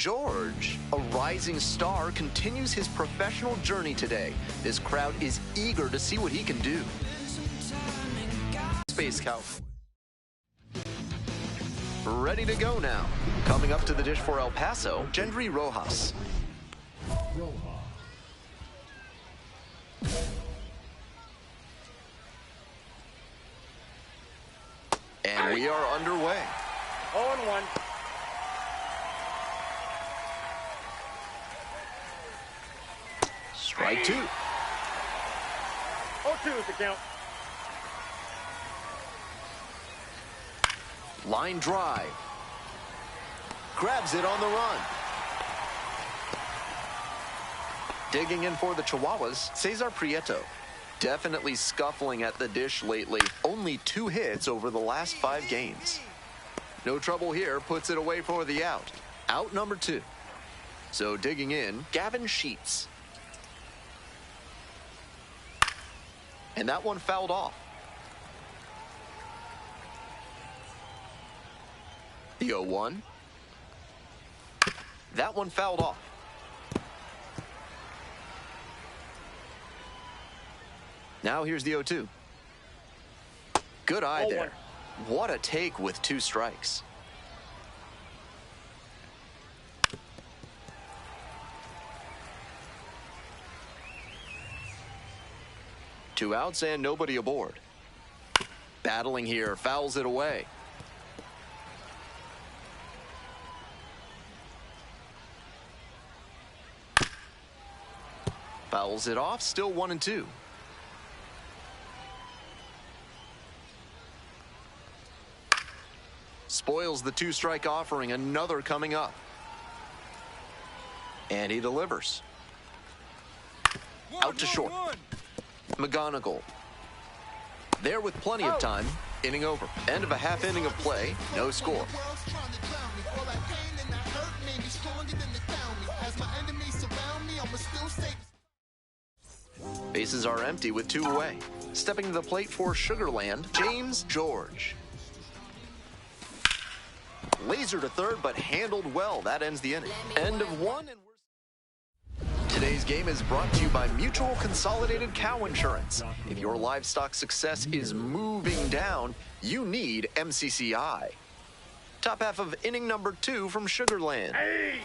George, a rising star, continues his professional journey today. This crowd is eager to see what he can do. Space Cow. Ready to go now. Coming up to the dish for El Paso, Gendry Rojas. And we are underway. 0-1. Strike two. 0-2 is the count. Line drive. Grabs it on the run. Digging in for the Chihuahuas, Cesar Prieto. Definitely scuffling at the dish lately. Only 2 hits over the last 5 games. No trouble here, puts it away for the out. Out number 2. So digging in, Gavin Sheets. And that one fouled off. The 0-1. That one fouled off. Now here's the 0-2. Good eye there. What a take with 2 strikes. Two outs and nobody aboard. Battling here, fouls it away. Fouls it off, still 1-2. Spoils the 2-strike offering, another coming up. And he delivers. Out to short. McGonigal. There with plenty of time. Inning over. End of a half inning of play. No score. Bases are empty with 2 away. Stepping to the plate for Sugarland, James George. Laser to third, but handled well. That ends the inning. End of 1. And today's game is brought to you by Mutual Consolidated Cow Insurance. If your livestock success is moving down, you need MCCI. Top half of inning number 2 from Sugarland. Hey!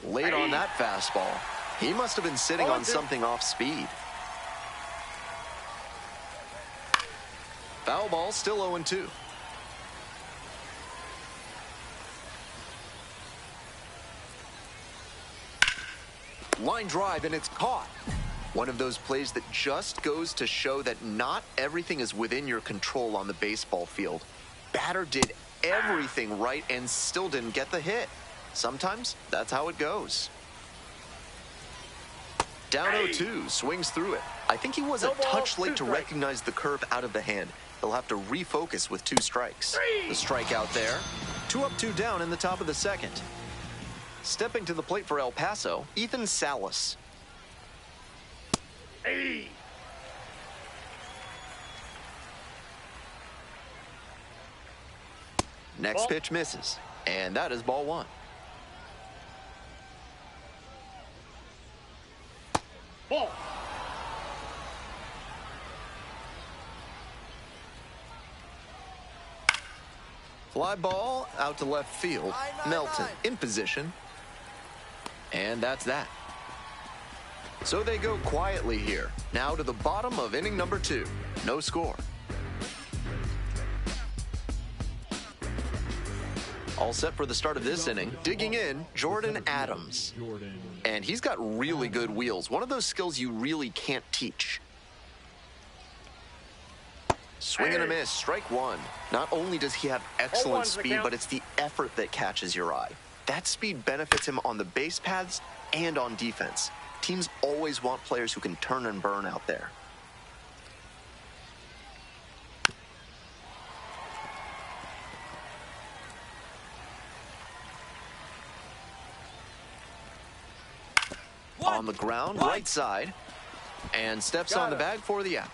Late on that fastball. He must have been sitting on something off speed. Foul ball, still 0-2. Line drive, and it's caught. One of those plays that just goes to show that not everything is within your control on the baseball field. Batter did everything right and still didn't get the hit. Sometimes that's how it goes. Down 0-2, swings through it. I think he was a touch late to recognize the curve out of the hand. He'll have to refocus with 2 strikes. The strikeout there. 2 up, 2 down in the top of the second. Stepping to the plate for El Paso, Ethan Salas. Hey! Next pitch misses, and that is ball 1. Ball. Fly ball out to left field. Melton in position. And that's that. So they go quietly here. Now to the bottom of inning number 2. No score. All set for the start of this inning. Digging in, Jordan Adams. And he's got really good wheels. One of those skills you really can't teach. Swing and a miss, strike 1. Not only does he have excellent speed, but it's the effort that catches your eye. That speed benefits him on the base paths and on defense. Teams always want players who can turn and burn out there. On the ground, right side, and steps on the bag for the out.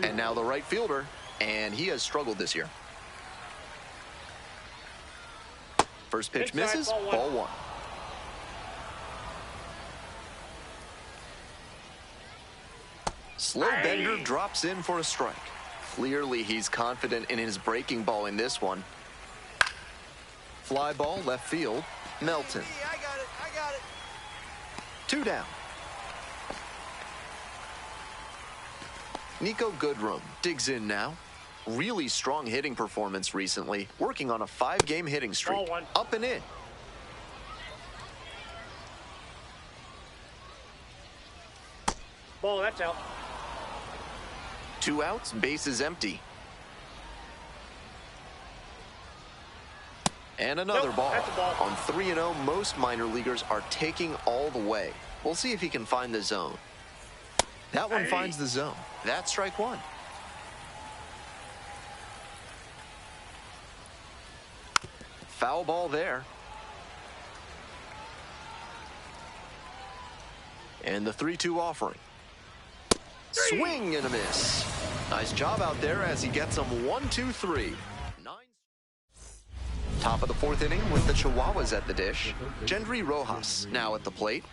And now the right fielder, and he has struggled this year. First pitch misses, ball one. Slow bender drops in for a strike. Clearly he's confident in his breaking ball in this one. Fly ball left field, Melton. I got it. 2 down. Nico Goodrum digs in now. Really strong hitting performance recently, working on a 5-game hitting streak. Up and in. Ball, that's out. 2 outs, bases empty. And another Nope, ball. that's a ball. On 3-0, most minor leaguers are taking all the way. We'll see if he can find the zone. That one finds the zone. That's strike one. Foul ball there. And the 3-2 offering. Swing and a miss. Nice job out there as he gets him 1-2-3. Top of the 4th inning with the Chihuahuas at the dish. Gendry Rojas now at the plate.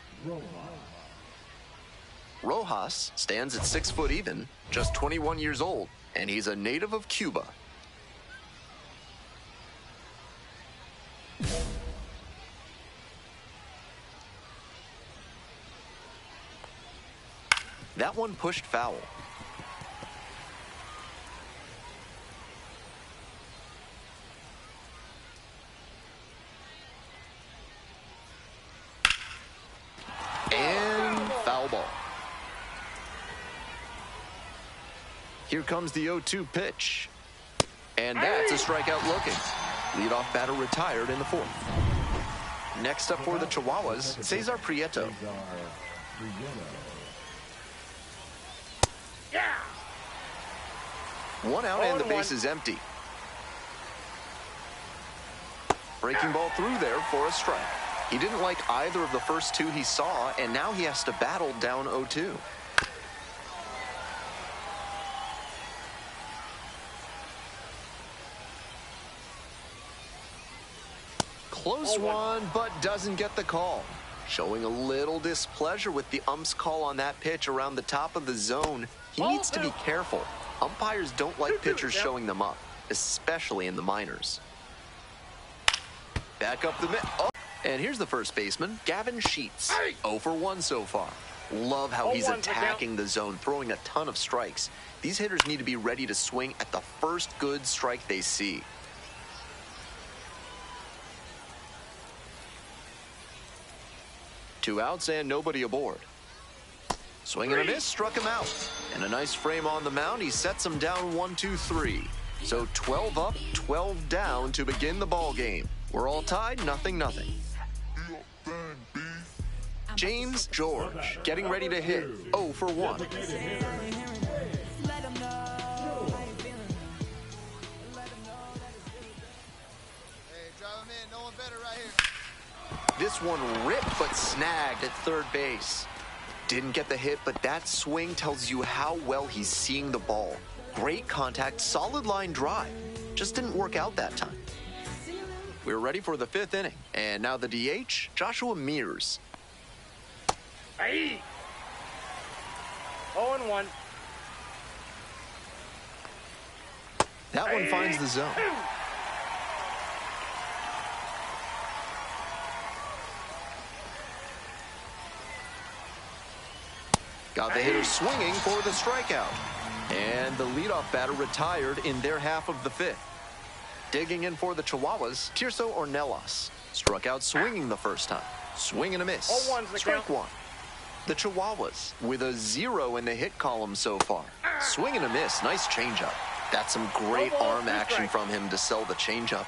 Rojas stands at 6 foot even, just 21 years old, and he's a native of Cuba. That one pushed foul. And foul ball. Here comes the 0-2 pitch. And that's a strikeout looking. Leadoff batter retired in the 4th. Next up for the Chihuahuas, Cesar Prieto. Yeah. 1 out and the base is empty. Breaking ball through there for a strike. He didn't like either of the first 2 he saw, and now he has to battle down 0-2. Close one, but doesn't get the call. Showing a little displeasure with the ump's call on that pitch around the top of the zone. He needs to be careful. Umpires don't like pitchers showing them up, especially in the minors. Back up the mid. Oh. And here's the first baseman, Gavin Sheets. 0 for 1 so far. Love how he's attacking the zone, throwing a ton of strikes. These hitters need to be ready to swing at the first good strike they see. Two outs and nobody aboard. Swing and a miss, struck him out. And a nice frame on the mound. He sets him down 1-2-3. So 12 up, 12 down to begin the ball game. We're all tied, 0-0. James George getting ready to hit. 0 for 1. Hey, drive him in. No one better right here. This one ripped but snagged at third base. Didn't get the hit, but that swing tells you how well he's seeing the ball. Great contact, solid line drive. Just didn't work out that time. We're ready for the 5th inning. And now the DH, Joshua Mears. Hey. 0-1. That one finds the zone. Got the hitter swinging for the strikeout. And the leadoff batter retired in their half of the 5th. Digging in for the Chihuahuas, Tirso Ornelas. Struck out swinging the first time. Swing and a miss. Strike one. The Chihuahuas with a 0 in the hit column so far. Swing and a miss. Nice changeup. That's some great arm action from him to sell the changeup.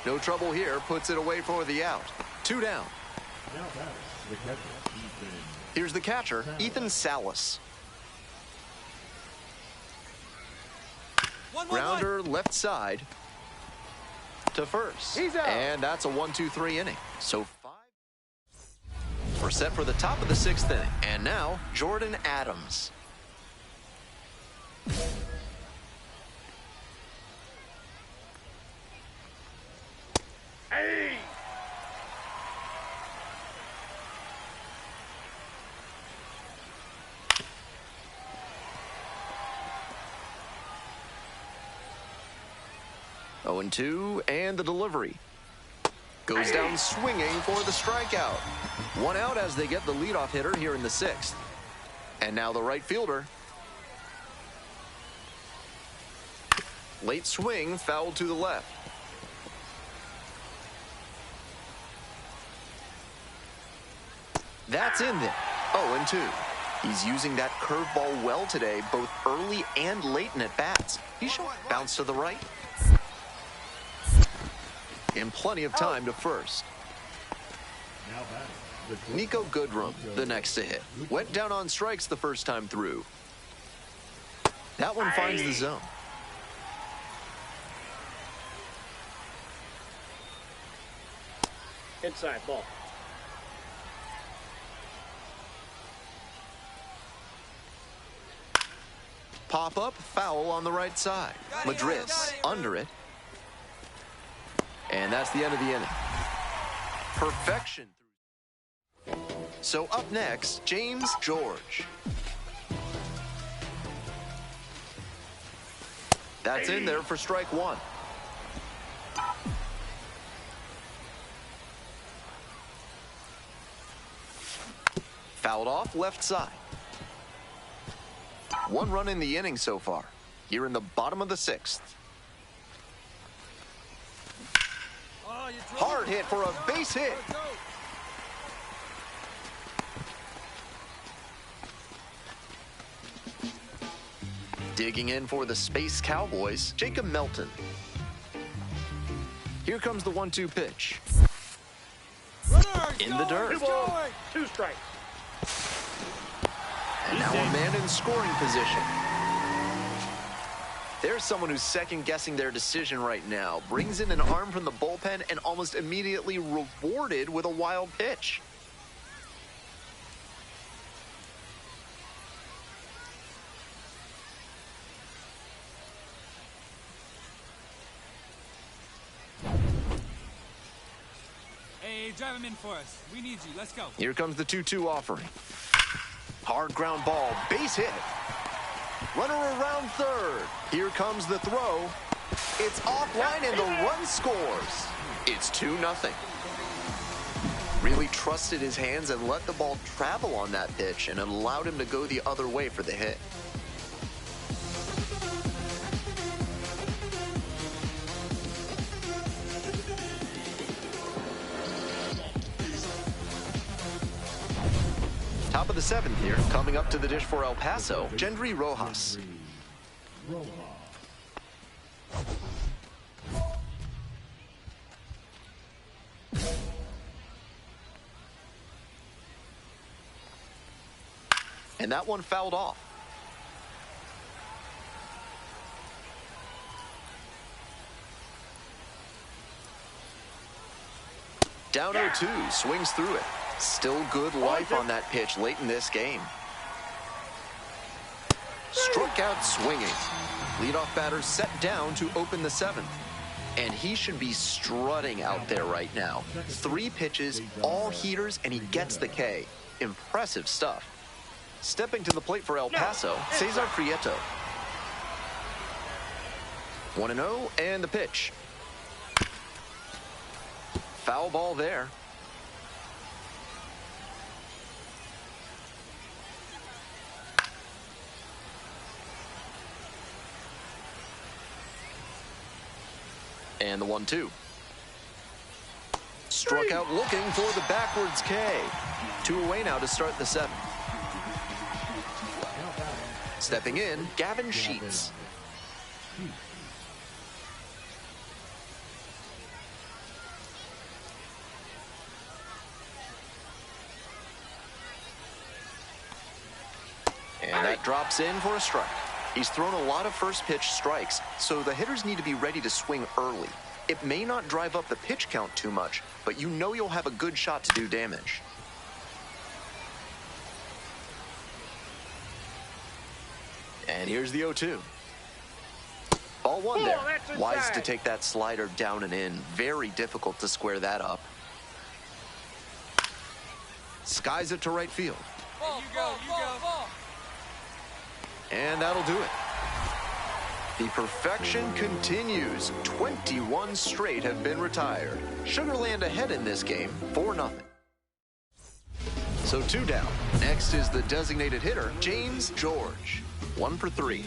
No trouble here. Puts it away for the out. 2 down. Here's the catcher, Ethan Salas. Grounder left side to first. He's out. And that's a 1-2-3 inning. So 5. We're set for the top of the 6th inning. And now, Jordan Adams. Hey! Oh, 0-2, and the delivery. Goes down swinging for the strikeout. 1 out as they get the leadoff hitter here in the 6th. And now the right fielder. Late swing, foul to the left. That's in there. 0-2. He's using that curveball well today, both early and late in at-bats. He should bounce to the right. And plenty of time to first. Nico Goodrum, the next to hit. Went down on strikes the first time through. That one finds the zone. Inside ball. Pop up, foul on the right side. Madris under it. And that's the end of the inning. Perfection. So up next, James George. That's in there for strike 1. Fouled off left side. 1 run in the inning so far. Here in the bottom of the 6th. Hard hit for a base hit. Digging in for the Space Cowboys, Jacob Melton. Here comes the 1-2 pitch. In the dirt. 2 strikes. And now a man in scoring position. There's someone who's second-guessing their decision right now. Brings in an arm from the bullpen and almost immediately rewarded with a wild pitch. Hey, drive him in for us. We need you. Let's go. Here comes the 2-2 offering. Hard ground ball, base hit. Runner around third. Here comes the throw. It's offline and the run scores. It's 2-0. Really trusted his hands and let the ball travel on that pitch, and it allowed him to go the other way for the hit. Top of the 7th here, coming up to the dish for El Paso, Gendry Rojas. And that one fouled off. Down 0-2, swings through it. Still good life on that pitch late in this game. Struck out swinging. Leadoff batter set down to open the 7th. And he should be strutting out there right now. 3 pitches, all heaters, and he gets the K. Impressive stuff. Stepping to the plate for El Paso, Cesar Prieto. 1-0, and the pitch. Foul ball there. And the 1-2. Struck out looking for the backwards K. 2 away now to start the 7th. Stepping in, Gavin Sheets. And that drops in for a strike. He's thrown a lot of first pitch strikes, so the hitters need to be ready to swing early. It may not drive up the pitch count too much, but you know you'll have a good shot to do damage. And here's the 0-2. Ball one there. Wise to take that slider down and in. Very difficult to square that up. Skies it to right field. You go. And that'll do it. The perfection continues. 21 straight have been retired. Sugarland ahead in this game, 4-0. So 2 down. Next is the designated hitter, James George. 1 for 3.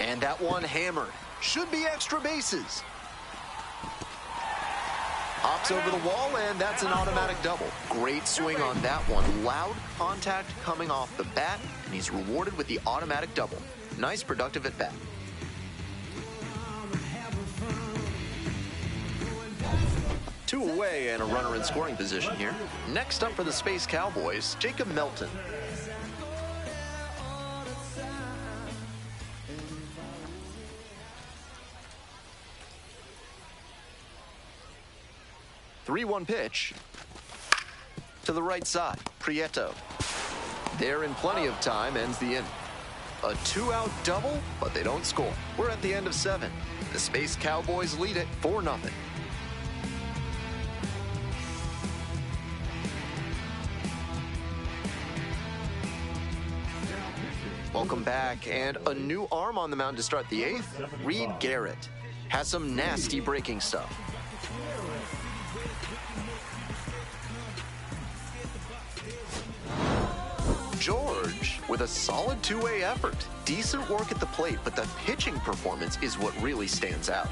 And that one hammered. Should be extra bases. Hops over the wall, and that's an automatic double. Great swing on that one. Loud contact coming off the bat, and he's rewarded with the automatic double. Nice productive at bat. Two away and a runner in scoring position here. Next up for the Space Cowboys, Jacob Melton. Three-one pitch to the right side. Prieto. There in plenty of time, ends the inning. A 2-out double, but they don't score. We're at the end of 7. The Space Cowboys lead it 4-0. Welcome back, and a new arm on the mound to start the 8th. Reed Garrett has some nasty breaking stuff. George with a solid two-way effort. Decent work at the plate, but the pitching performance is what really stands out.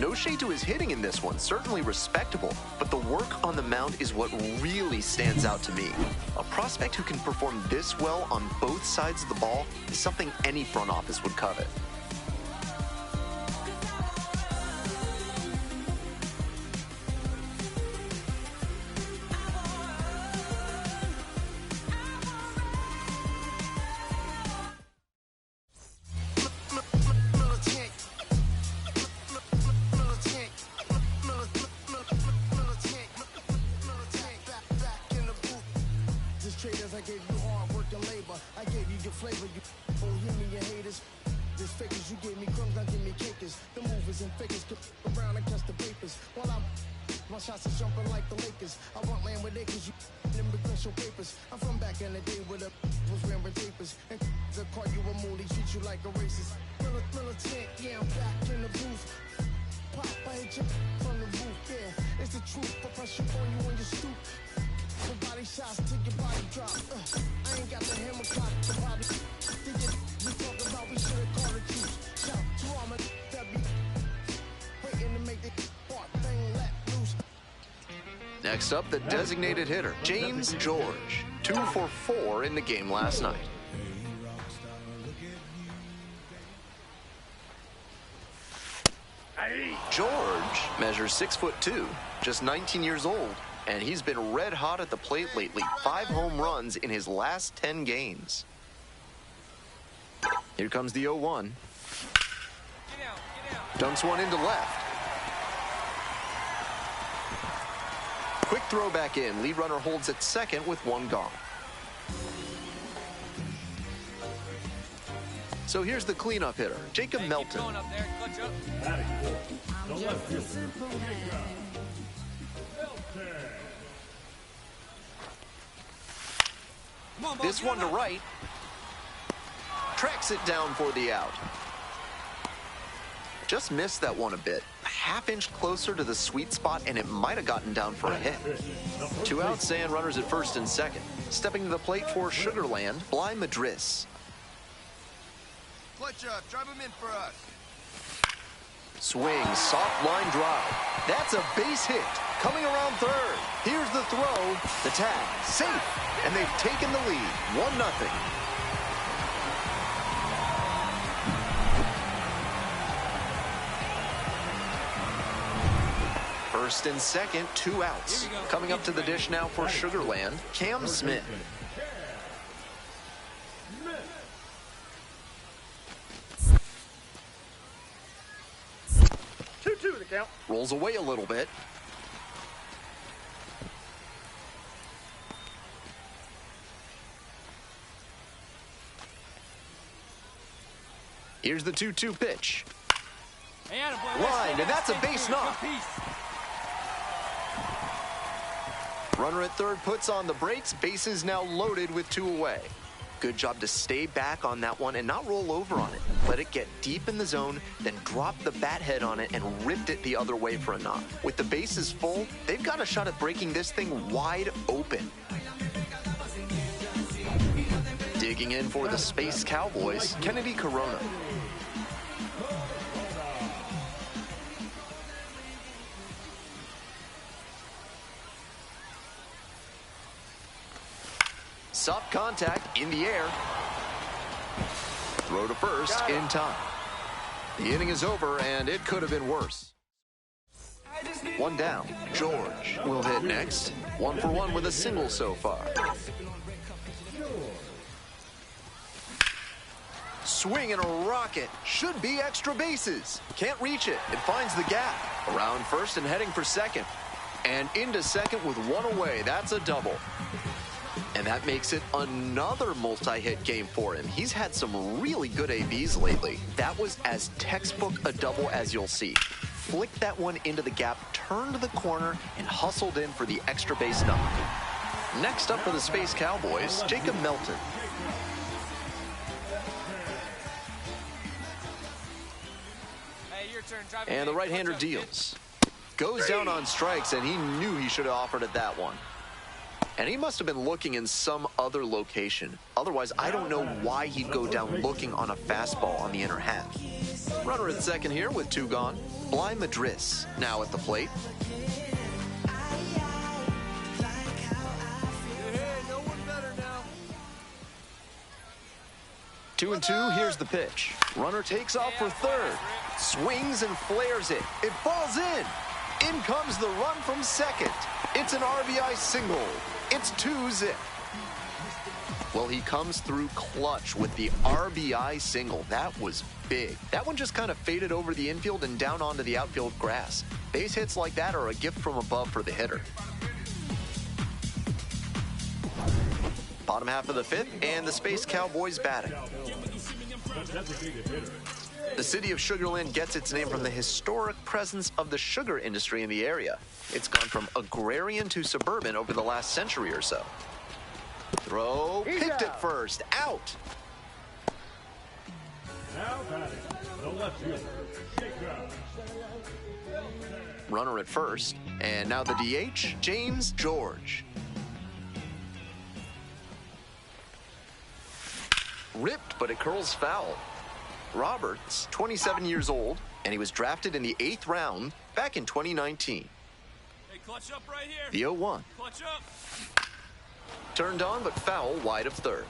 No shade to his hitting in this one, certainly respectable, but the work on the mound is what really stands out to me. A prospect who can perform this well on both sides of the ball is something any front office would covet. I gave you hard work and labor. I gave you your flavor. You hear me, your haters. This fakers, you gave me crumbs, now give me cakers. The movers and fakers could around and catch the papers. While my shots are jumping like the Lakers. I want land with acres, you immigration papers. I'm from back in the day where the was wearing tapers. And the call you a moody, treat you like a racist. Militant, yeah, I'm back in the booth. Pop, I hit you from the roof, yeah. It's the truth, I press you on you when you stoop. Body shots till your body drop. I ain't got the hammer clock. The body. We talk about we should have called it juice. Shout to all my that be waiting to make the part thing let loose. Next up, the designated hitter, James George. 2 for 4 in the game last night. George measures 6'2", just 19 years old. And he's been red hot at the plate lately. 5 home runs in his last 10 games. Here comes the 0-1. Dumps one into left. Quick throw back in. Lead runner holds at second with 1 gone. So here's the cleanup hitter, Jacob Melton. This one to right. Tracks it down for the out. Just missed that one a bit. A half-inch closer to the sweet spot, and it might have gotten down for a hit. 2 outs and runners at first and second. Stepping to the plate for Sugarland, Bly Madris. Clutch up. Drive him in for us. Swing, soft line drive. That's a base hit. Coming around third. Here's the throw. The tag. Safe. And they've taken the lead. 1-0. First and second, 2 outs. Coming up to the dish now for Sugarland, Cam Smith. Two to the count. Rolls away a little bit. Here's the 2-2 pitch. Hey, attaboy, Line, and that's a stay base clear. knock. Good piece. Runner at third puts on the brakes. Bases now loaded with 2 away. Good job to stay back on that one and not roll over on it. Let it get deep in the zone, then drop the bat head on it and ripped it the other way for a knock. With the bases full, they've got a shot at breaking this thing wide open. Digging in for the Space Cowboys, Kennedy Corona. Soft contact in the air. Throw to first in time. The inning is over, and it could have been worse. One down. George will hit next. 1 for 1 with a single so far. Swing and a rocket. Should be extra bases. Can't reach it. It finds the gap. Around first and heading for second. And into second with 1 away. That's a double. And that makes it another multi-hit game for him. He's had some really good ABs lately. That was as textbook a double as you'll see. Flicked that one into the gap, turned the corner, and hustled in for the extra base knock. Next up for the Space Cowboys, Jacob Melton. Hey, your turn. Drive And the right-hander deals. Goes down on strikes, and he knew he should have offered it that one. And he must have been looking in some other location. Otherwise, I don't know why he'd go down looking on a fastball on the inner half. Runner at second here with 2 gone. Bly Madris now at the plate. No one better now. 2-2, here's the pitch. Runner takes off for third. Swings and flares it. It falls in. In comes the run from second. It's an RBI single. It's 2-zip. Well, he comes through clutch with the RBI single. That was big. That one just kind of faded over the infield and down onto the outfield grass. Base hits like that are a gift from above for the hitter. Bottom half of the 5th, and the Space Cowboys batting. The city of Sugar Land gets its name from the historic presence of the sugar industry in the area. It's gone from agrarian to suburban over the last century or so. Throw, picked it first, out. Now batting, the left fielder, Jacob. Runner at first, and now the DH, James George. Ripped, but it curls foul. Roberts, 27 years old, and he was drafted in the 8th round back in 2019. Hey, clutch up right here. The 0-1. Clutch up. Turned on, but foul wide of third.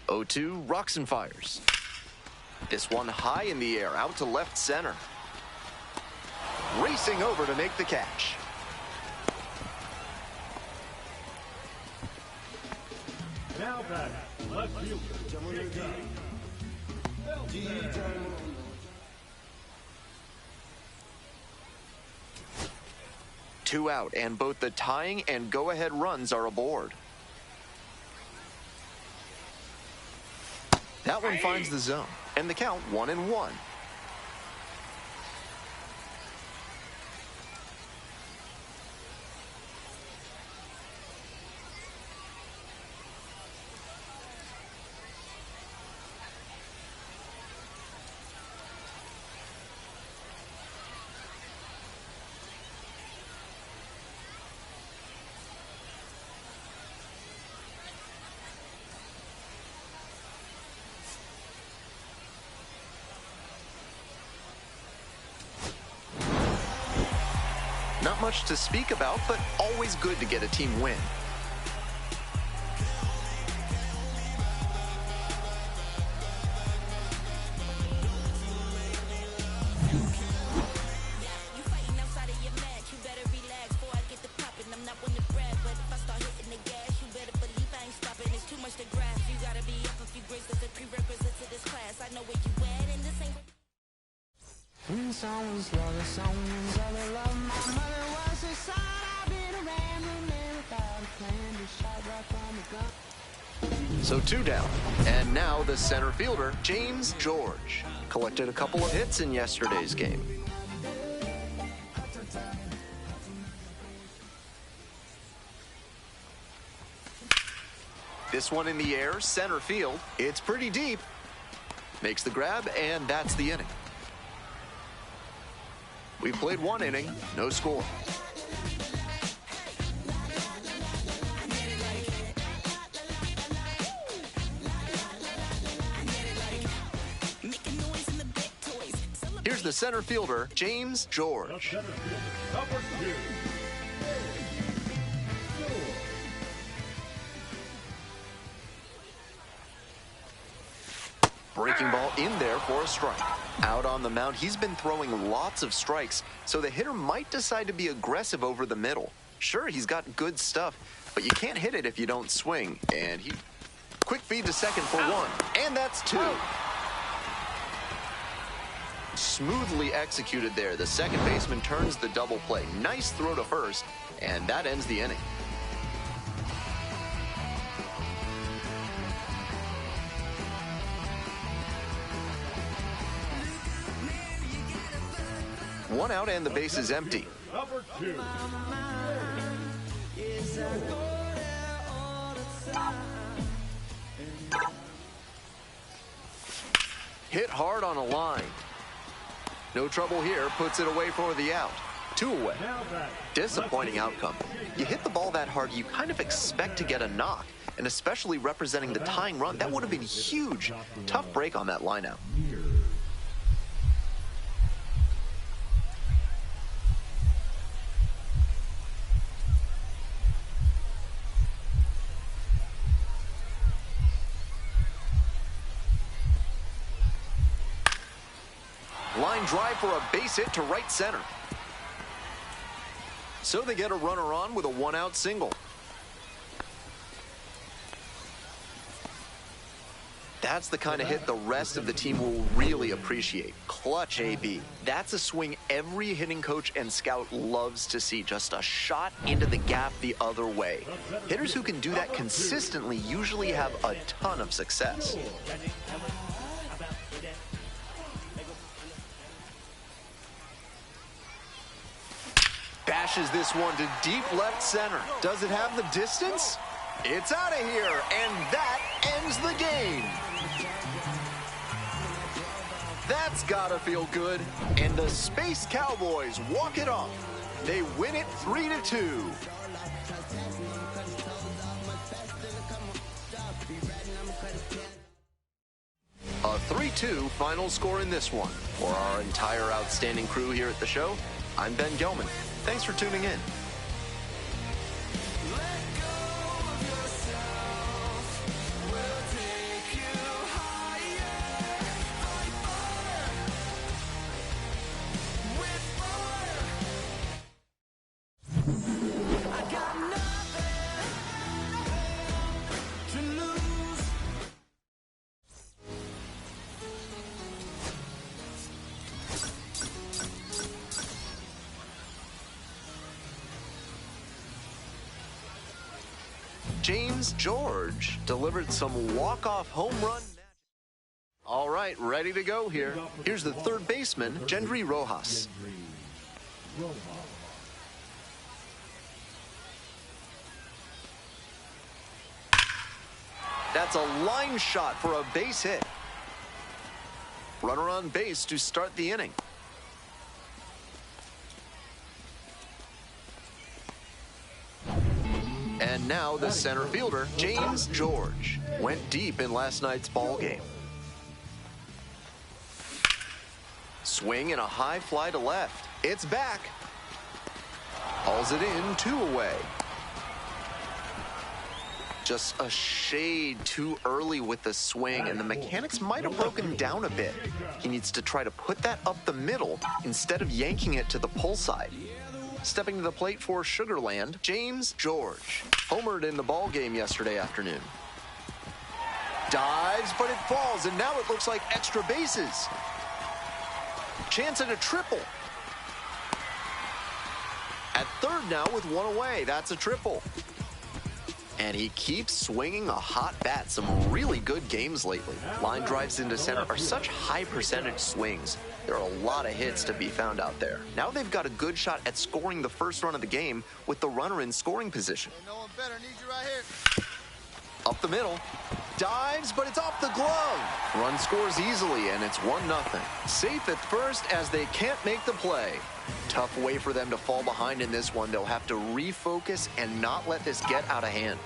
(0-2) rocks and fires. This one high in the air, out to left center. Racing over to make the catch. Now batting, left fielder, Jacob. 2 out, and both the tying and go-ahead runs are aboard. That one finds the zone, and the count 1-1. Not much to speak about, but always good to get a team win. But if I start hitting the gas, you better believe I ain't stopping. It's too much to grasp. You gotta be up if you someone's love, someone's other love. My mother was a son. I've been a rambling man without a plan. Just shot right from a gun. So 2 down. And now the center fielder, James George. Collected a couple of hits in yesterday's game. This one in the air, center field. It's pretty deep. Makes the grab, and that's the inning. We've played 1 inning, no score. Here's the center fielder, James George. Center fielder, number 2. Breaking ball in there for a strike. Out on the mound, he's been throwing lots of strikes, so the hitter might decide to be aggressive over the middle. Sure, he's got good stuff, but you can't hit it if you don't swing. And he... Quick feed to second for 1, and that's 2. Smoothly executed there. The second baseman turns the double play. Nice throw to first, and that ends the inning. One out and the base is empty. Number 2. Hit hard on a line. No trouble here, puts it away for the out. 2 away. Disappointing outcome. You hit the ball that hard, you kind of expect to get a knock, and especially representing the tying run, that would have been huge. Tough break on that line out. Line drive for a base hit to right center. So they get a runner on with a 1-out single. That's the kind of hit the rest of the team will really appreciate. Clutch AB. That's a swing every hitting coach and scout loves to see. Just a shot into the gap the other way. Hitters who can do that consistently usually have a ton of success. Bashes this one to deep left center. Does it have the distance? It's out of here, and that ends the game. That's gotta feel good. And the Space Cowboys walk it off. They win it 3-2. A 3-2 final score in this one. For our entire outstanding crew here at the show, I'm Ben Gelman. Thanks for tuning in. James George delivered some walk-off home run. All right, ready to go here. Here's the third baseman, Gendry Rojas. That's a line shot for a base hit. Runner on base to start the inning. And now the center fielder, James George, went deep in last night's ball game. Swing and a high fly to left. It's back. Hauls it in, 2 away. Just a shade too early with the swing, and the mechanics might have broken down a bit. He needs to try to put that up the middle instead of yanking it to the pull side. Stepping to the plate for Sugarland, James George. Homered in the ball game yesterday afternoon. Dives, but it falls, and now it looks like extra bases. Chance at a triple. At third now with one away. That's a triple. And he keeps swinging a hot bat. Some really good games lately. Line drives into center are such high percentage swings. There are a lot of hits to be found out there. Now they've got a good shot at scoring the first run of the game with the runner in scoring position. Hey, no one better. Need you right here. Up the middle. Dives, but it's off the glove. Run scores easily, and it's 1-0. Safe at first as they can't make the play. Tough way for them to fall behind in this one. They'll have to refocus and not let this get out of hand.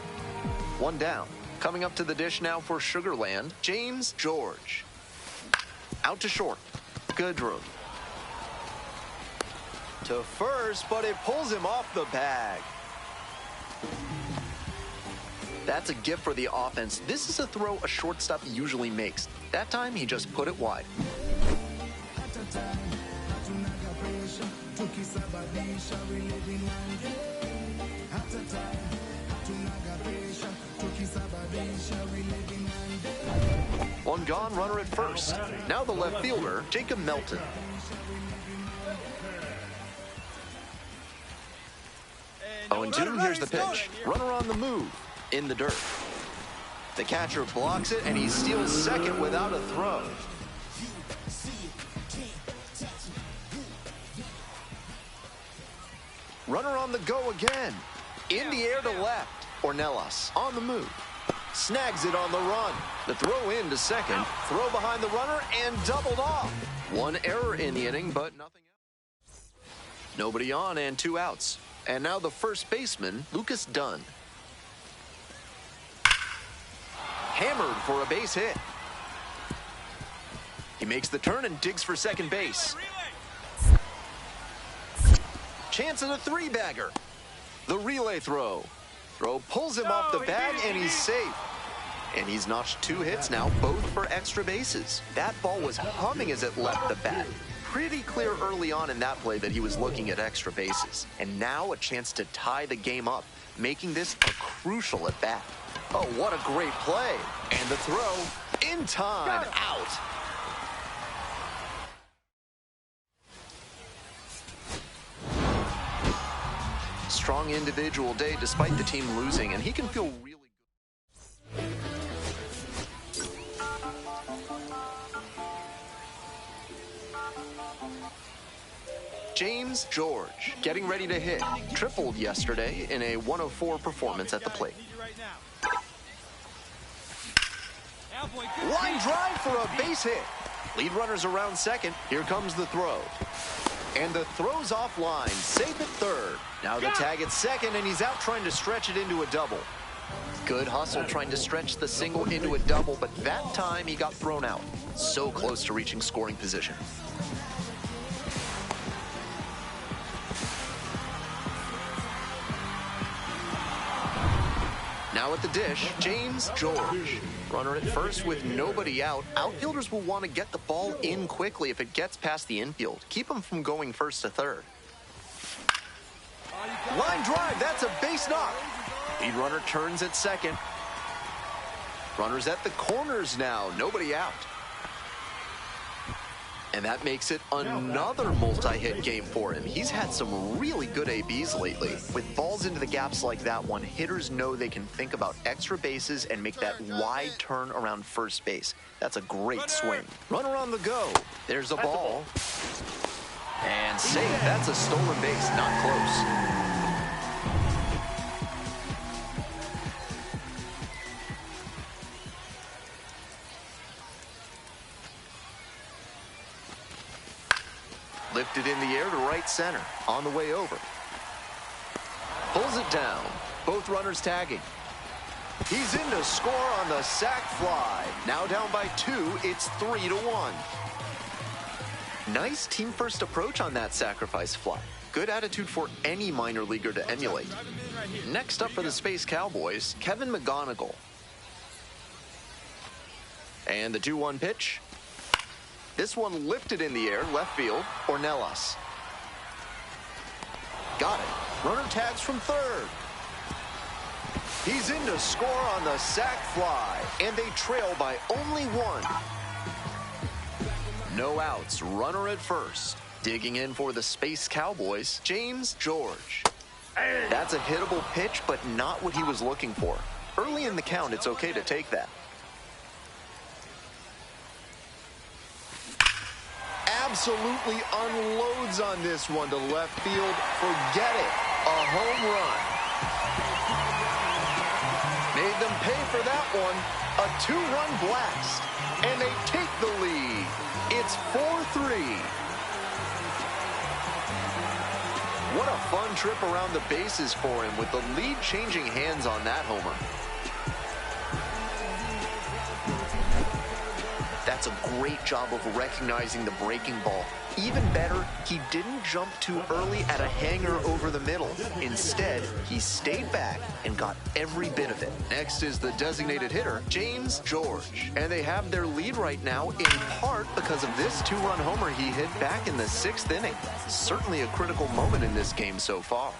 One down. Coming up to the dish now for Sugarland, James George. Out to short. Goodrum. To first, but it pulls him off the bag. That's a gift for the offense. This is a throw a shortstop usually makes. That time, he just put it wide. One gone, runner at first. Now the left fielder, Jacob Melton. Oh, and 2, here's the pitch. Runner on the move, in the dirt. The catcher blocks it, and he steals second without a throw. Runner on the go again. In the air to left. Ornelas on the move. Snags it on the run. The throw in to second. Throw behind the runner and doubled off. One error in the inning, but nothing else. Nobody on and 2 outs. And now the first baseman, Lucas Dunn. Hammered for a base hit. He makes the turn and digs for second base. Chance at a 3-bagger. The relay throw. Throw pulls him off the bag, and he's safe. And he's notched 2 hits now, both for extra bases. That ball was humming as it left the bat. Pretty clear early on in that play that he was looking at extra bases. And now a chance to tie the game up, making this a crucial at bat. Oh, what a great play. And the throw, in time, out. Strong individual day despite the team losing, and he can feel really good. James George getting ready to hit. Tripled yesterday in a 104 performance at the plate. Line drive for a base hit. Lead runners around second. Here comes the throw. And the throw's offline. Safe at third. Now the tag at second, and he's out trying to stretch it into a double. Good hustle trying to stretch the single into a double, but that time he got thrown out. So close to reaching scoring position. Now at the dish, James George. Runner at first with nobody out. Outfielders will want to get the ball in quickly if it gets past the infield. Keep him from going first to third. Line drive, that's a base knock. Lead runner turns at second. Runners at the corners now, nobody out. And that makes it another multi-hit game for him. He's had some really good ABs lately. With balls into the gaps like that one, hitters know they can think about extra bases and make that wide turn around first base. That's a great swing. Runner on the go. There's a ball. And safe. That's a stolen base. Not close. Lifted in the air to right center. On the way over. Pulls it down. Both runners tagging. He's in to score on the sac fly. Now down by 2. It's 3-1. Nice team-first approach on that sacrifice fly. Good attitude for any minor leaguer to emulate. Next up for the Space Cowboys, Kevin McGonigal. And the 2-1 pitch. This one lifted in the air, left field, Ornelas. Got it. Runner tags from third. He's in to score on the sac fly, and they trail by only 1. No outs, runner at first. Digging in for the Space Cowboys, James George. That's a hittable pitch, but not what he was looking for. Early in the count, it's okay to take that. Absolutely unloads on this one to left field. Forget it. A home run. Made them pay for that one. A 2-run blast. And they take the lead. It's 4-3. What a fun trip around the bases for him with the lead changing hands on that homer. That's a great job of recognizing the breaking ball. Even better, he didn't jump too early at a hanger over the middle. Instead, he stayed back and got every bit of it. Next is the designated hitter, James George. And they have their lead right now in part because of this 2-run homer he hit back in the 6th inning. Certainly a critical moment in this game so far.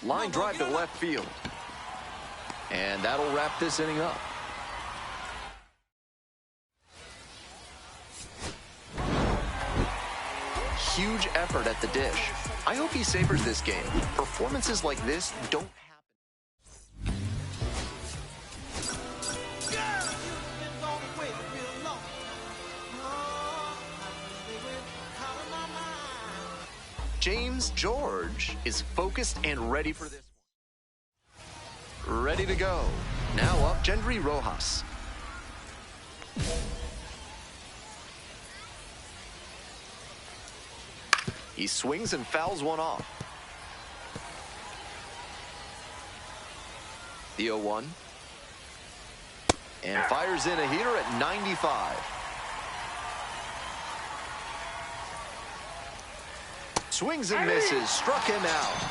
Line drive to left field. And that'll wrap this inning up. Huge effort at the dish. I hope he savors this game. Performances like this don't happen. James George is focused and ready for this one. Ready to go. Now up, Gendry Rojas. He swings and fouls one off. The 0-1. And fires in a heater at 95. Swings and misses, struck him out.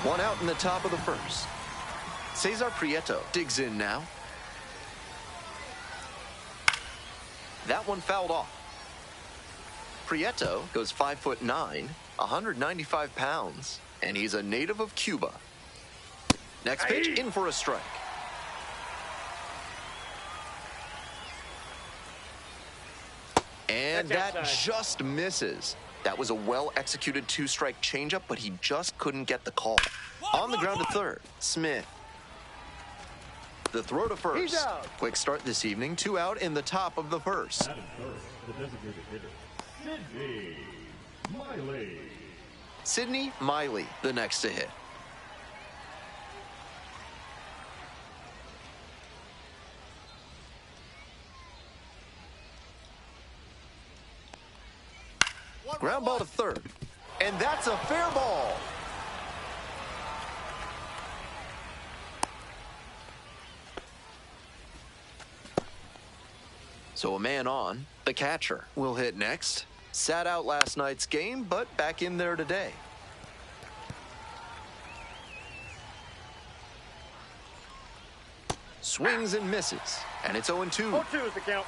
One out in the top of the first. Cesar Prieto digs in now. That one fouled off. Prieto goes 5'9", 195 pounds, and he's a native of Cuba. Next pitch, in for a strike. And that just misses. That was a well-executed 2-strike changeup, but he just couldn't get the call. On the ground to third, Smith. The throw to first. Quick start this evening, 2 out in the top of the first. At first, the designated hitter, Sidney Miley. Sidney Miley, the next to hit. Ground ball to third. And that's a fair ball. So a man on. The catcher will hit next. Sat out last night's game, but back in there today. Swings and misses. And it's 0-2. 0-2 is the count.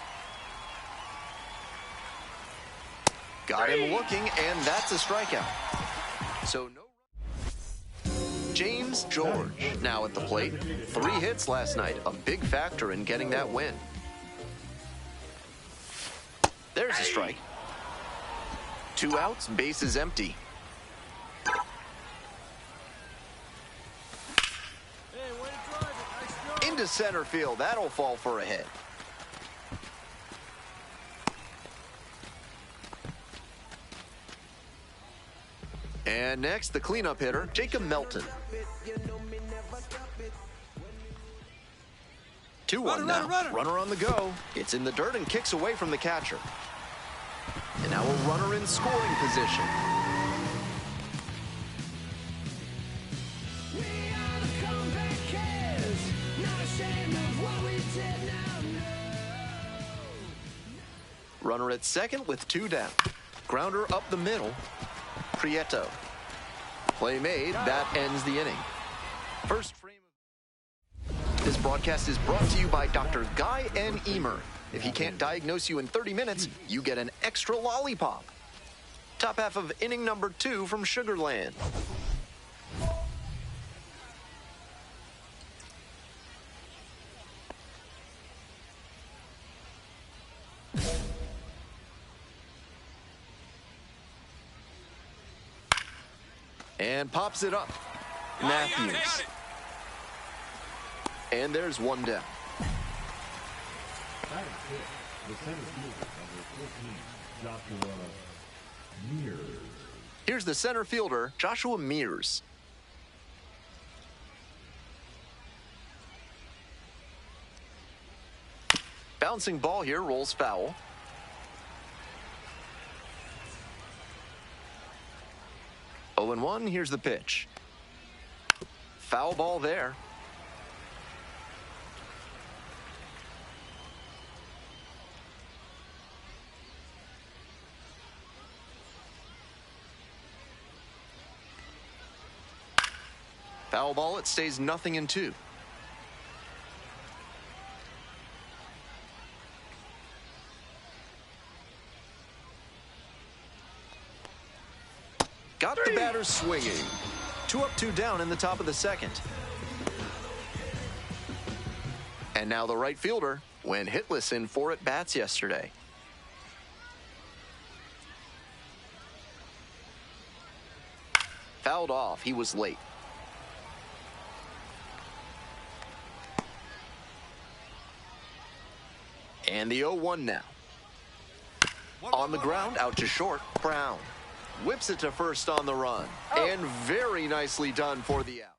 Got him looking, and that's a strikeout. So no. James George now at the plate. 3 hits last night, a big factor in getting that win. There's a strike. 2 outs, bases empty. Into center field, that'll fall for a hit. And next, the cleanup hitter, Jacob Melton. 2-1 now. Runner on the go. It's in the dirt and kicks away from the catcher. And now a runner in scoring position. Runner at second with 2 down. Grounder up the middle. Prieto. Play made. That ends the inning. First frame of this broadcast is brought to you by Dr. Guy N. Emer. If he can't diagnose you in 30 minutes, you get an extra lollipop. Top half of inning number 2 from Sugarland. 2-1 At And pops it up. Oh, Matthews. got it. And there's one down. Batting fifth, the center fielder, number 14, Joshua Mears. Here's the center fielder, Joshua Mears. Bouncing ball here, rolls foul. Oh, and 1, here's the pitch. Foul ball there. Foul ball, it stays 0-2. Got the batter swinging. 2 up, 2 down in the top of the second. And now the right fielder went hitless in 4 at-bats yesterday. Fouled off. He was late. And the 0-1 now. On the ground, out to short, Brown. Whips it to first on the run. And very nicely done for the out.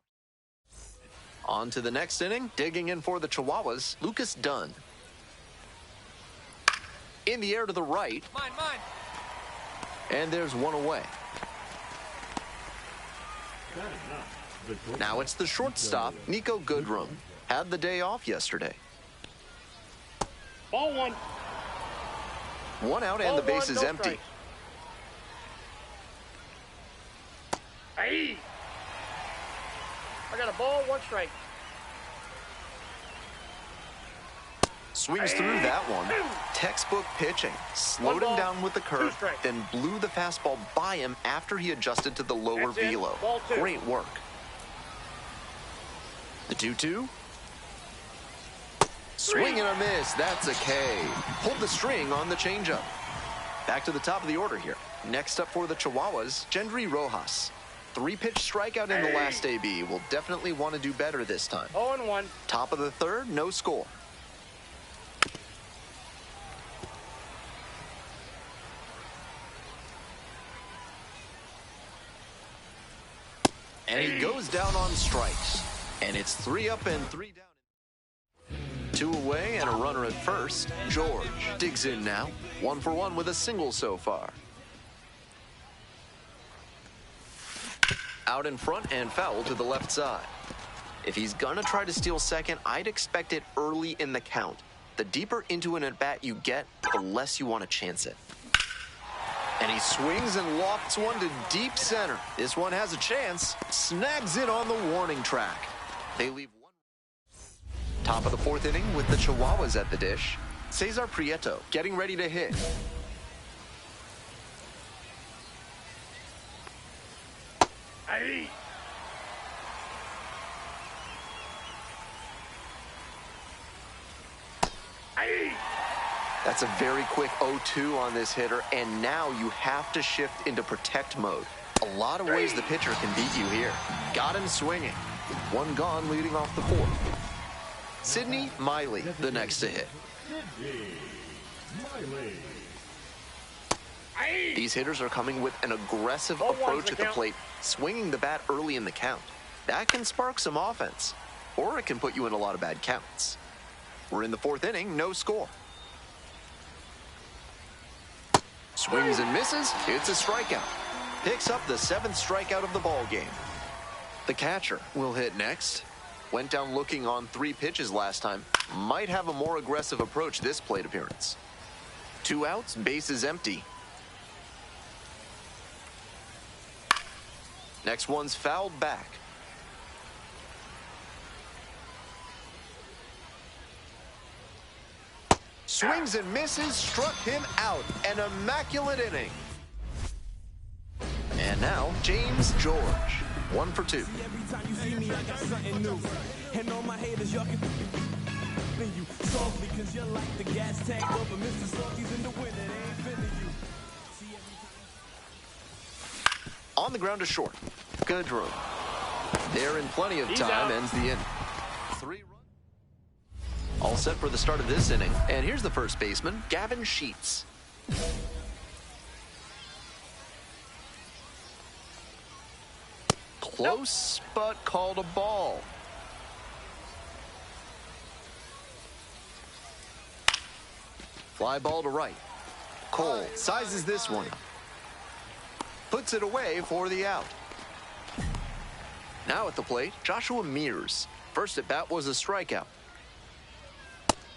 On to the next inning, digging in for the Chihuahuas, Lucas Dunn. In the air to the right. Mine. And there's one away. That is not the short. Now it's the shortstop, Nico Goodrum. Had the day off yesterday. Ball 1. 1 out and the Ball base 1, is no empty. strikes. Aye. I got a ball, 1 strike. Swings through that one. Textbook pitching. Slowed him ball, down with the 2 curve, strikes. then blew the fastball by him after he adjusted to the lower That's it. velo. Ball 2. Great work. The 2-2. Swing and a miss. That's a K. Pulled the string on the changeup. Back to the top of the order here. Next up for the Chihuahuas, Gendry Rojas. 3-pitch strikeout in the last AB. Will definitely want to do better this time. 0-1. Top of the third, no score. And he goes down on strikes. And it's 3 up and 3 down. 2 away and a runner at first. George digs in now. 1 for 1 with a single so far. Out in front and foul to the left side. If he's gonna try to steal second, I'd expect it early in the count. The deeper into an at-bat you get, the less you want to chance it. And he swings and lofts one to deep center. This one has a chance. Snags it on the warning track. They leave one. Top of the 4th inning with the Chihuahuas at the dish. Cesar Prieto getting ready to hit. Aye. Aye. That's a very quick 0-2 on this hitter, and now you have to shift into protect mode. A lot of ways the pitcher can beat you here. Got him swinging. 1 gone leading off the 4th. Sidney Miley, the next to hit. Sidney Miley. Aye. These hitters are coming with an aggressive Ball 1's approach the at the count. plate, swinging the bat early in the count. That can spark some offense, or it can put you in a lot of bad counts. We're in the 4th inning, no score. Swings and misses, it's a strikeout. Picks up the 7th strikeout of the ball game. The catcher will hit next. Went down looking on 3 pitches last time. Might have a more aggressive approach this plate appearance. 2 outs, base is empty. Next one's fouled back. Swings and misses, struck him out. An immaculate inning. And now, James George. 1 for 2. Every time you see me, I got something new. And all my haters, y'all can you softly, cause you're like the gas tank over Mr. Salty's in the winter. They ain't finna you. See every time. On the ground to short. Goodrum. There in plenty of time, ends the inning. 3 runs. All set for the start of this inning. And here's the first baseman, Gavin Sheets. Close, but called a ball. Fly ball to right. Cole sizes this one up. Puts it away for the out. Now at the plate, Joshua Mears. First at bat was a strikeout.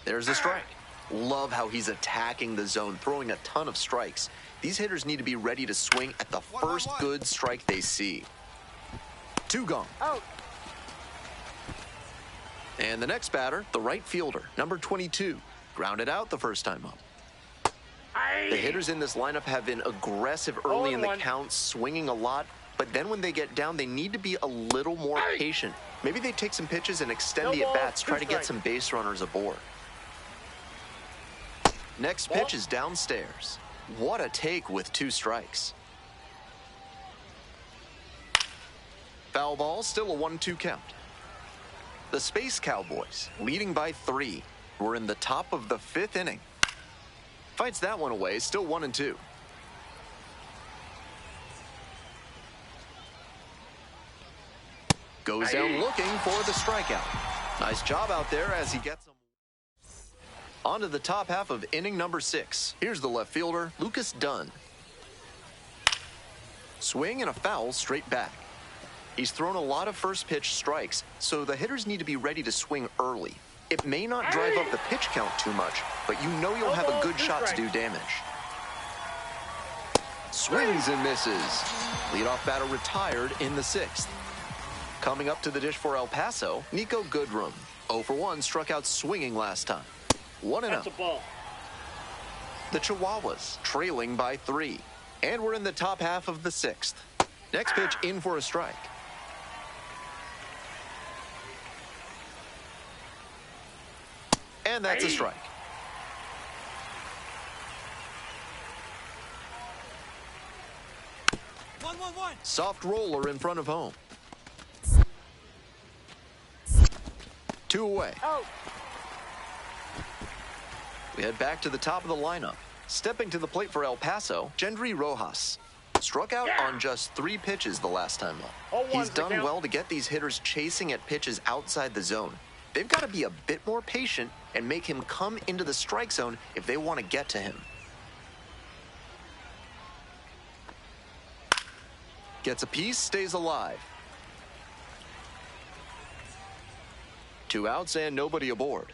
There's a strike. Love how he's attacking the zone, throwing a ton of strikes. These hitters need to be ready to swing at the first good strike they see. 2 gone. Out. And the next batter, the right fielder, number 22. Grounded out the first time up. The hitters in this lineup have been aggressive early in the count, swinging a lot. But then when they get down, they need to be a little more patient. Maybe they take some pitches and extend the at-bats, try to get some base runners aboard. Next pitch is downstairs. What a take with 2 strikes. Foul ball, still a 1-2 count. The Space Cowboys, leading by 3. We're in the top of the 5th inning. Fights that one away, still 1-2. Goes down looking for the strikeout. Nice job out there as he gets them. On to the top half of inning number 6. Here's the left fielder, Lucas Dunn. Swing and a foul straight back. He's thrown a lot of first pitch strikes, so the hitters need to be ready to swing early. It may not drive up the pitch count too much, but you know you'll have a good shot to do damage. Swings and misses. Leadoff batter retired in the 6th. Coming up to the dish for El Paso, Nico Goodrum. 0 for 1, struck out swinging last time. 1-0. The Chihuahuas trailing by 3. And we're in the top half of the 6th. Next pitch in for a strike. And that's a strike. Soft roller in front of home. 2 away. Out. We head back to the top of the lineup. Stepping to the plate for El Paso, Gendry Rojas. Struck out on just 3 pitches the last time up. He's done well to get these hitters chasing at pitches outside the zone. They've got to be a bit more patient and make him come into the strike zone if they want to get to him. Gets a piece, stays alive. 2 outs and nobody aboard.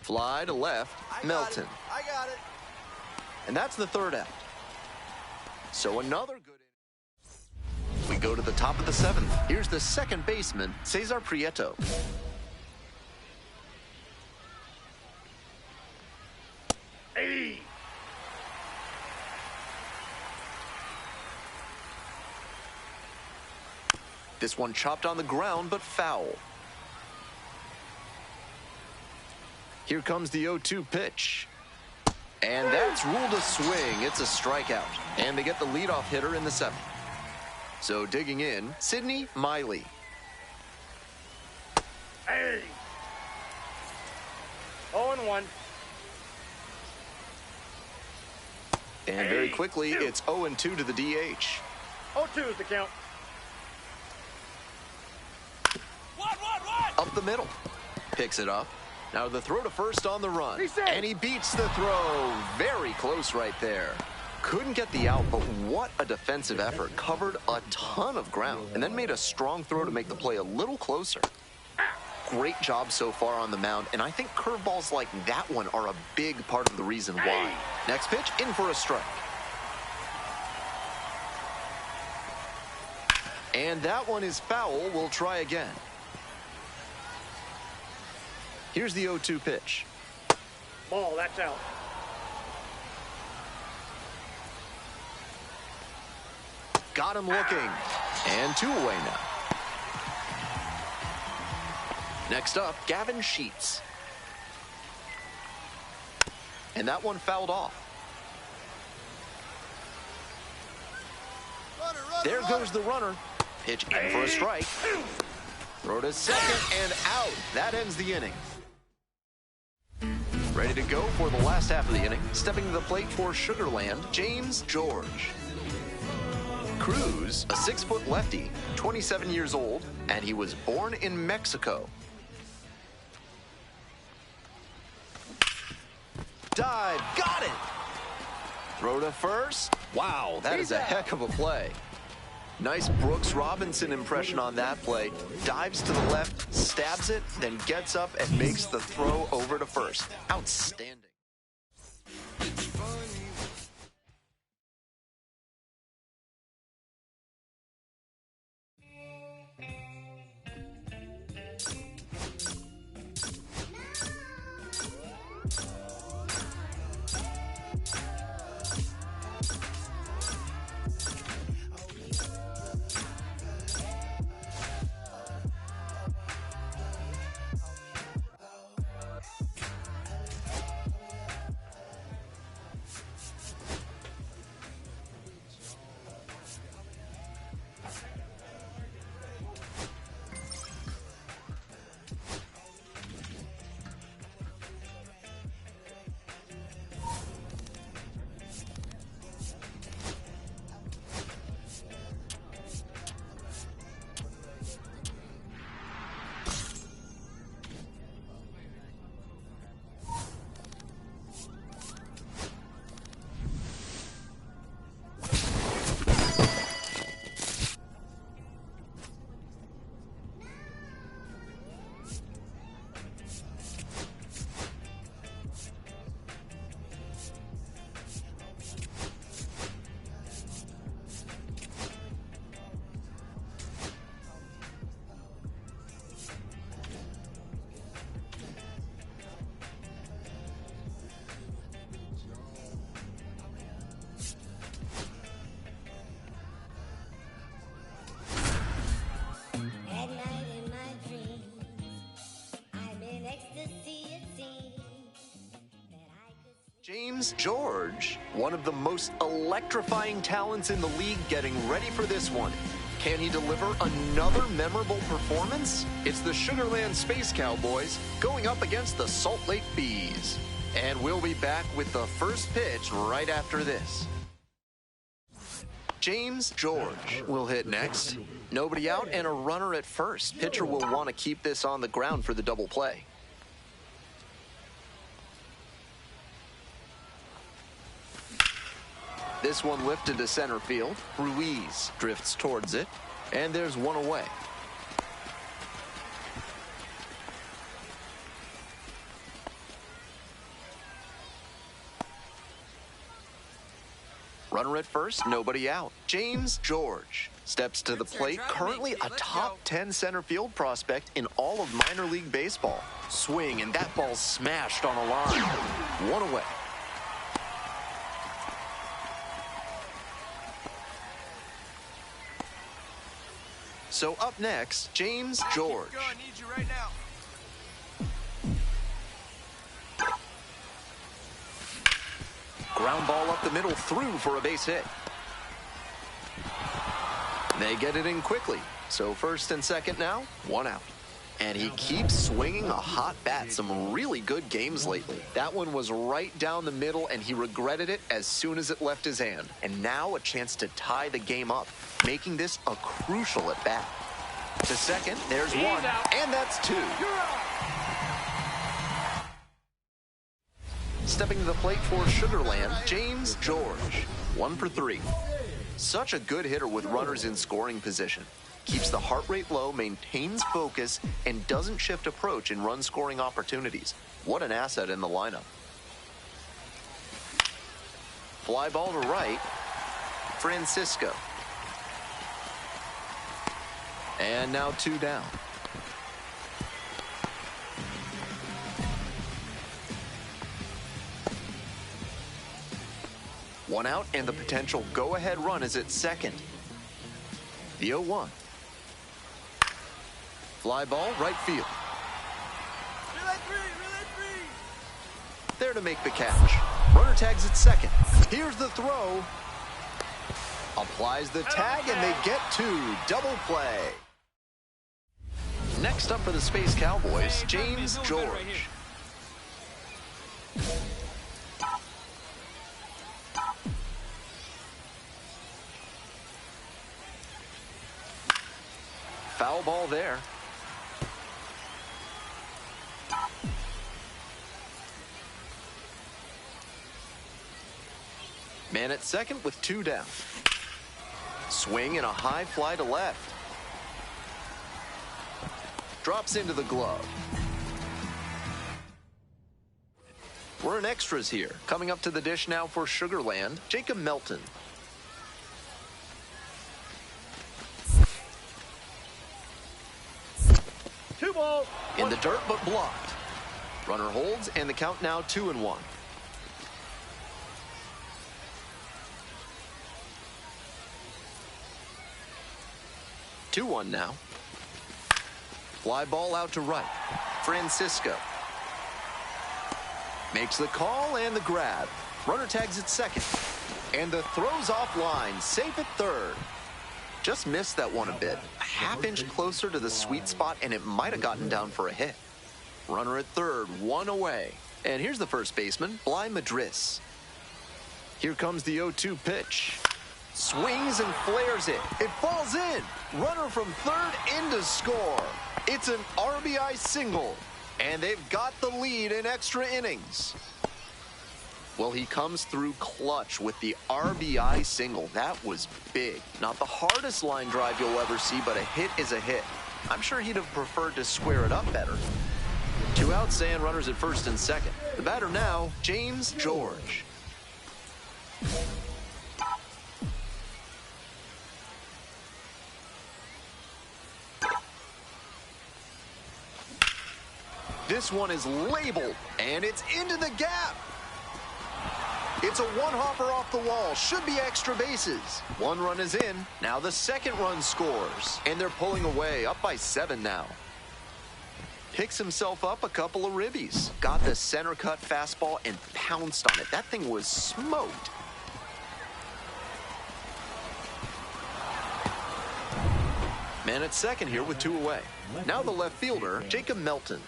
Fly to left, Melton. I got it. And that's the 3rd out. So another good inning. We go to the top of the 7th. Here's the second baseman, Cesar Prieto. Hey. This one chopped on the ground, but foul. Here comes the 0-2 pitch. And that's ruled a swing. It's a strikeout. And they get the leadoff hitter in the 7th. So digging in, Sidney Miley. Hey. 0-1. And very quickly, it's 0-2 to the DH. 0-2 is the count. Up the middle. Picks it up. Now the throw to first on the run. And he beats the throw. Very close right there. Couldn't get the out, but what a defensive effort. Covered a ton of ground and then made a strong throw to make the play a little closer. Great job so far on the mound, and I think curveballs like that one are a big part of the reason why. Next pitch, in for a strike. And that one is foul. We'll try again. Here's the 0-2 pitch. Ball, that's out. Got him looking. And 2 away now. Next up, Gavin Sheets. And that one fouled off. Runner, runner. There goes the runner. Pitch in for a strike. Throw to second and out. That ends the inning. Ready to go for the last half of the inning. Stepping to the plate for Sugar Land, James George. Cruz, a 6-foot lefty, 27 years old, and he was born in Mexico. Dive, got it! Throw to first. Wow, that is a heck of a play. Nice Brooks Robinson impression on that play. Dives to the left, stabs it, then gets up and makes the throw over to first. Outstanding. James George, one of the most electrifying talents in the league, getting ready for this one. Can he deliver another memorable performance? It's the Sugar Land Space Cowboys going up against the Salt Lake Bees. And we'll be back with the first pitch right after this. James George will hit next. Nobody out and a runner at first. Pitcher will want to keep this on the ground for the double play. This one lifted to center field. Ruiz drifts towards it, and there's one away. Runner at first, nobody out. James George steps to the plate, currently a top 10 center field prospect in all of minor league baseball. Swing, and that ball smashed on a line. One away. So up next, James George. I need you right now. Ground ball up the middle, through for a base hit. They get it in quickly. So first and second now, one out. And he keeps swinging a hot bat. Some really good games lately. That one was right down the middle, and he regretted it as soon as it left his hand. And now a chance to tie the game up, making this a crucial at bat. To second, there's one, and that's two. Stepping to the plate for Sugar Land, James George. 1 for 3. Such a good hitter with runners in scoring position. Keeps the heart rate low, maintains focus, and doesn't shift approach in run-scoring opportunities. What an asset in the lineup. Fly ball to right. Francisco. And now 2 down. One out, and the potential go-ahead run is at second. The 0-1. Fly ball, right field. Relay three. There to make the catch. Runner tags at second. Here's the throw. Applies the tag, and they get two. Double play. Next up for the Space Cowboys, James George. Foul ball there. Man at second with two down. Swing and a high fly to left. Drops into the glove. We're in extras here. Coming up to the dish now for Sugarland, Jacob Melton. Two ball. In the dirt, but blocked. Runner holds, and the count now 2-1. Two one now. Fly ball out to right. Francisco makes the call and the grab. Runner tags at second. And the throw's offline. Safe at third. Just missed that one a bit. A half-inch closer to the sweet spot, and it might have gotten down for a hit. Runner at third, one away. And here's the first baseman, Bly Madris. Here comes the 0-2 pitch. Swings and flares it. It falls in. Runner from third in to score. It's an RBI single. And they've got the lead in extra innings. Well, he comes through clutch with the RBI single. That was big. Not the hardest line drive you'll ever see, but a hit is a hit. I'm sure he'd have preferred to square it up better. Two outs and runners at first and second. The batter now, James George. This one is labeled, and it's into the gap. It's a one-hopper off the wall. Should be extra bases. One run is in. Now the second run scores. And they're pulling away, up by 7 now. Picks himself up a couple of ribbies. Got the center cut fastball and pounced on it. That thing was smoked. Man at second here with 2 away. Now the left fielder, Jacob Melton.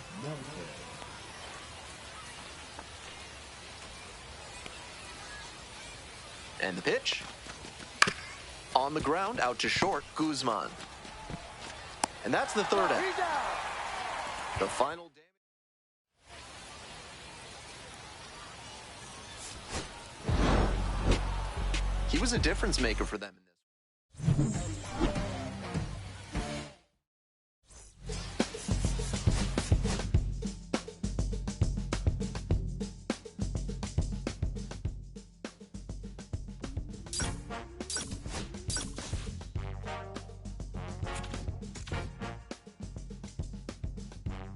And the pitch. On the ground, out to short, Guzman. And that's the third out. The final damage. He was a difference maker for them in this.